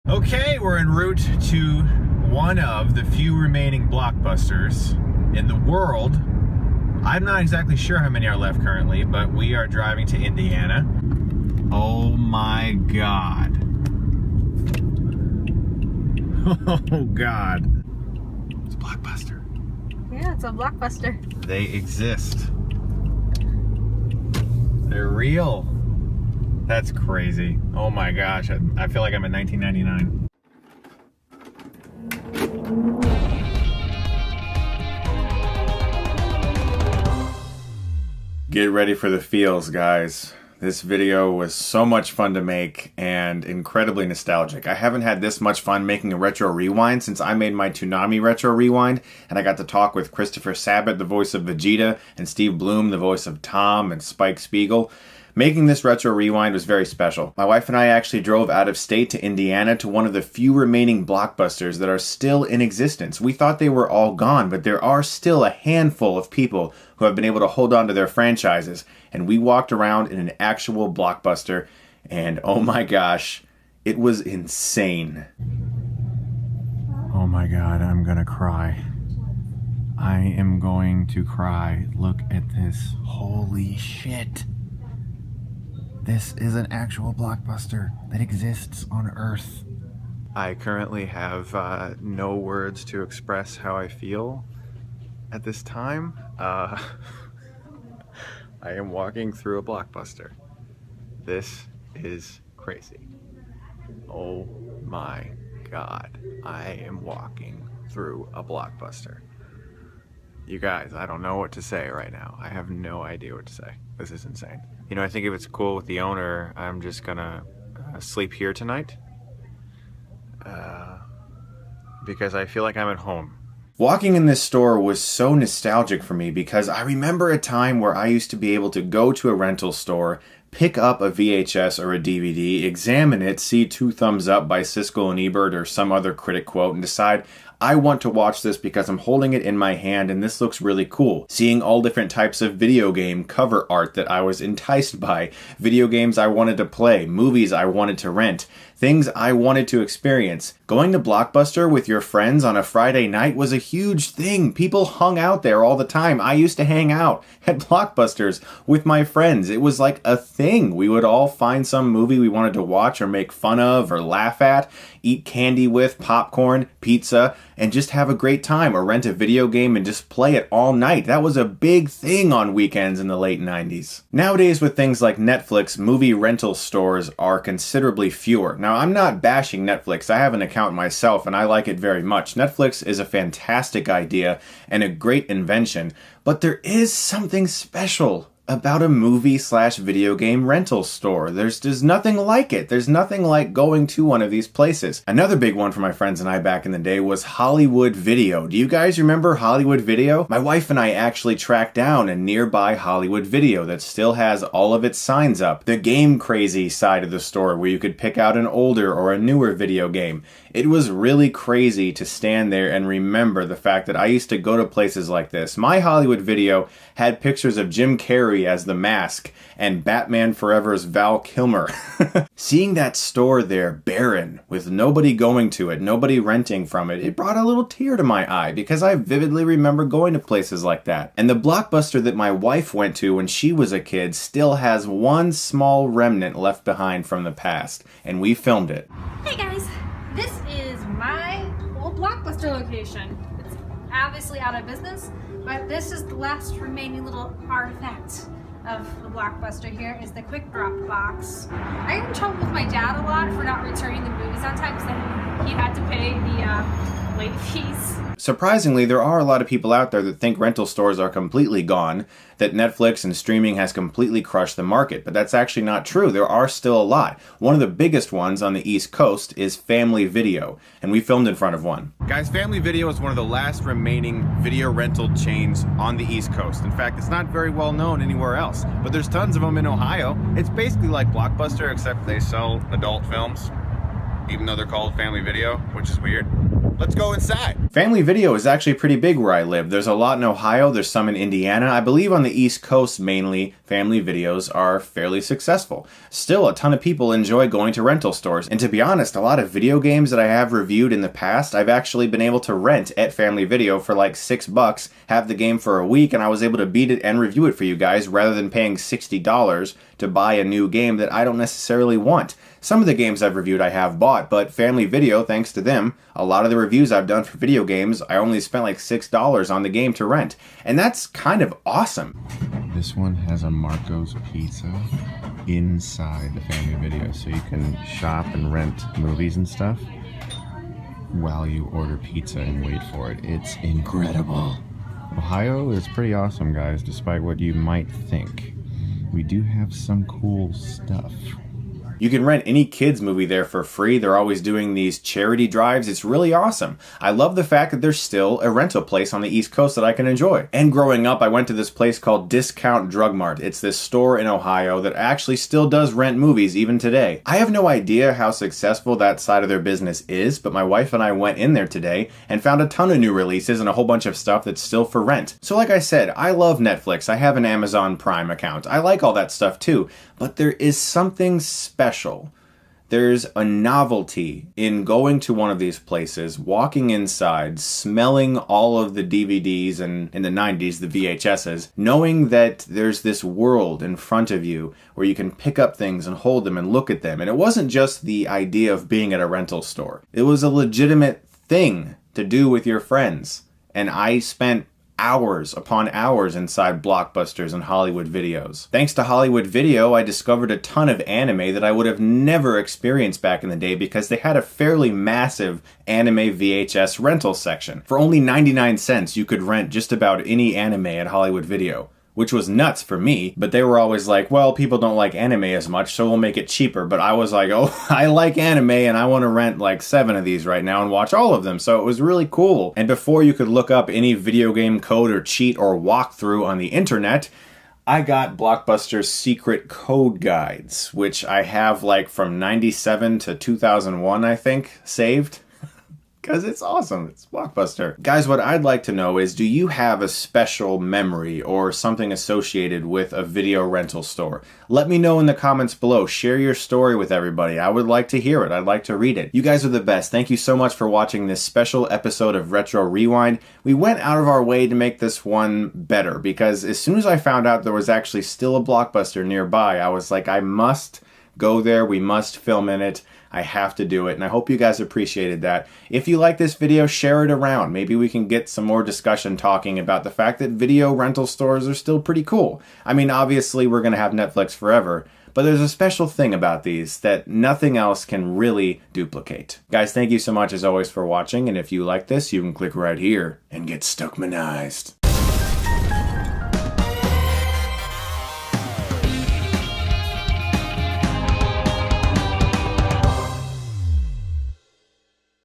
Okay, we're en route to one of the few remaining Blockbusters in the world. I'm not exactly sure how many are left currently, but we are driving to Indiana. Oh my God. Oh God. It's a Blockbuster. Yeah, it's a Blockbuster. They exist. They're real. That's crazy. Oh my gosh, I feel like I'm in 1999. Get ready for the feels, guys. This video was so much fun to make and incredibly nostalgic. I haven't had this much fun making a retro rewind since I made my Toonami retro rewind, and I got to talk with Christopher Sabat, the voice of Vegeta, and Steve Bloom, the voice of Tom, and Spike Spiegel. Making this retro rewind was very special. My wife and I actually drove out of state to Indiana to one of the few remaining Blockbusters that are still in existence. We thought they were all gone, but there are still a handful of people who have been able to hold on to their franchises. And we walked around in an actual Blockbuster, and oh my gosh, it was insane. Oh my God, I'm gonna cry. I am going to cry. Look at this. Holy shit. This is an actual Blockbuster that exists on Earth. I currently have no words to express how I feel at this time. I am walking through a Blockbuster. This is crazy. Oh my God. I am walking through a Blockbuster. You guys, I don't know what to say right now. I have no idea what to say. This is insane. You know, I think if it's cool with the owner, I'm just gonna sleep here tonight. Because I feel like I'm at home. Walking in this store was so nostalgic for me because I remember a time where I used to be able to go to a rental store, pick up a VHS or a DVD, examine it, see 2 thumbs up by Siskel and Ebert or some other critic quote, and decide, I want to watch this because I'm holding it in my hand and this looks really cool. Seeing all different types of video game cover art that I was enticed by, video games I wanted to play, movies I wanted to rent, things I wanted to experience. Going to Blockbuster with your friends on a Friday night was a huge thing. People hung out there all the time. I used to hang out at Blockbusters with my friends. It was like a thing. We would all find some movie we wanted to watch or make fun of or laugh at, eat candy with, popcorn, pizza, and just have a great time, or rent a video game and just play it all night. That was a big thing on weekends in the late 90s. Nowadays, with things like Netflix, movie rental stores are considerably fewer. Now, I'm not bashing Netflix. I have an account myself and I like it very much. Netflix is a fantastic idea and a great invention, but there is something special about a movie/video game rental store. There's nothing like it. There's nothing like going to one of these places. Another big one for my friends and I back in the day was Hollywood Video. Do you guys remember Hollywood Video? My wife and I actually tracked down a nearby Hollywood Video that still has all of its signs up. The game crazy side of the store where you could pick out an older or a newer video game. It was really crazy to stand there and remember the fact that I used to go to places like this. My Hollywood Video had pictures of Jim Carrey as the Mask and Batman Forever's Val Kilmer. Seeing that store there barren, with nobody going to it, nobody renting from it, it brought a little tear to my eye because I vividly remember going to places like that. And the Blockbuster that my wife went to when she was a kid still has one small remnant left behind from the past, and we filmed it. Hey guys, this is my old Blockbuster location. It's obviously out of business, but this is the last remaining little artifact of the Blockbuster. Here is the quick drop box. I got in trouble with my dad a lot for not returning the movies on time because he had to pay the late fees. Surprisingly, there are a lot of people out there that think rental stores are completely gone, that Netflix and streaming has completely crushed the market, but that's actually not true. There are still a lot. One of the biggest ones on the East Coast is Family Video, and we filmed in front of one. Guys, Family Video is one of the last remaining video rental chains on the East Coast. In fact, it's not very well known anywhere else, but there's tons of them in Ohio. It's basically like Blockbuster, except they sell adult films, even though they're called Family Video, which is weird. Let's go inside. Family Video is actually pretty big where I live. There's a lot in Ohio, there's some in Indiana. I believe on the East Coast mainly, Family Videos are fairly successful. Still, a ton of people enjoy going to rental stores. And to be honest, a lot of video games that I have reviewed in the past, I've actually been able to rent at Family Video for like $6, have the game for a week, and I was able to beat it and review it for you guys rather than paying $60 to buy a new game that I don't necessarily want. Some of the games I've reviewed I have bought, but Family Video, thanks to them, a lot of the reviews I've done for video games, I only spent like $6 on the game to rent. And that's kind of awesome. This one has a Marco's Pizza inside the Family Video, so you can shop and rent movies and stuff while you order pizza and wait for it. It's incredible. Ohio is pretty awesome, guys, despite what you might think. We do have some cool stuff. You can rent any kids movie there for free. They're always doing these charity drives. It's really awesome. I love the fact that there's still a rental place on the East Coast that I can enjoy. And growing up, I went to this place called Discount Drug Mart. It's this store in Ohio that actually still does rent movies even today. I have no idea how successful that side of their business is, but my wife and I went in there today and found a ton of new releases and a whole bunch of stuff that's still for rent. So like I said, I love Netflix. I have an Amazon Prime account. I like all that stuff too, but there is something special. There's a novelty in going to one of these places, walking inside, smelling all of the DVDs and in the 90s, the VHSs, knowing that there's this world in front of you where you can pick up things and hold them and look at them. And it wasn't just the idea of being at a rental store. It was a legitimate thing to do with your friends. And I spent hours upon hours inside Blockbusters and Hollywood Videos. Thanks to Hollywood Video, I discovered a ton of anime that I would have never experienced back in the day because they had a fairly massive anime VHS rental section. For only 99 cents, you could rent just about any anime at Hollywood Video, which was nuts for me, but they were always like, well, people don't like anime as much, so we'll make it cheaper. But I was like, oh, I like anime, and I want to rent like 7 of these right now and watch all of them, so it was really cool. And before you could look up any video game code or cheat or walkthrough on the internet, I got Blockbuster's secret code guides, which I have like from 97 to 2001, I think, saved. Because it's awesome. It's Blockbuster. Guys, what I'd like to know is, do you have a special memory or something associated with a video rental store? Let me know in the comments below. Share your story with everybody. I would like to hear it. I'd like to read it. You guys are the best. Thank you so much for watching this special episode of Retro Rewind. We went out of our way to make this one better because as soon as I found out there was actually still a Blockbuster nearby, I was like, I must go there. We must film in it. I have to do it, and I hope you guys appreciated that. If you like this video, share it around. Maybe we can get some more discussion talking about the fact that video rental stores are still pretty cool. I mean, obviously, we're going to have Netflix forever, but there's a special thing about these that nothing else can really duplicate. Guys, thank you so much as always for watching, and if you like this, you can click right here and get Stuckmanized.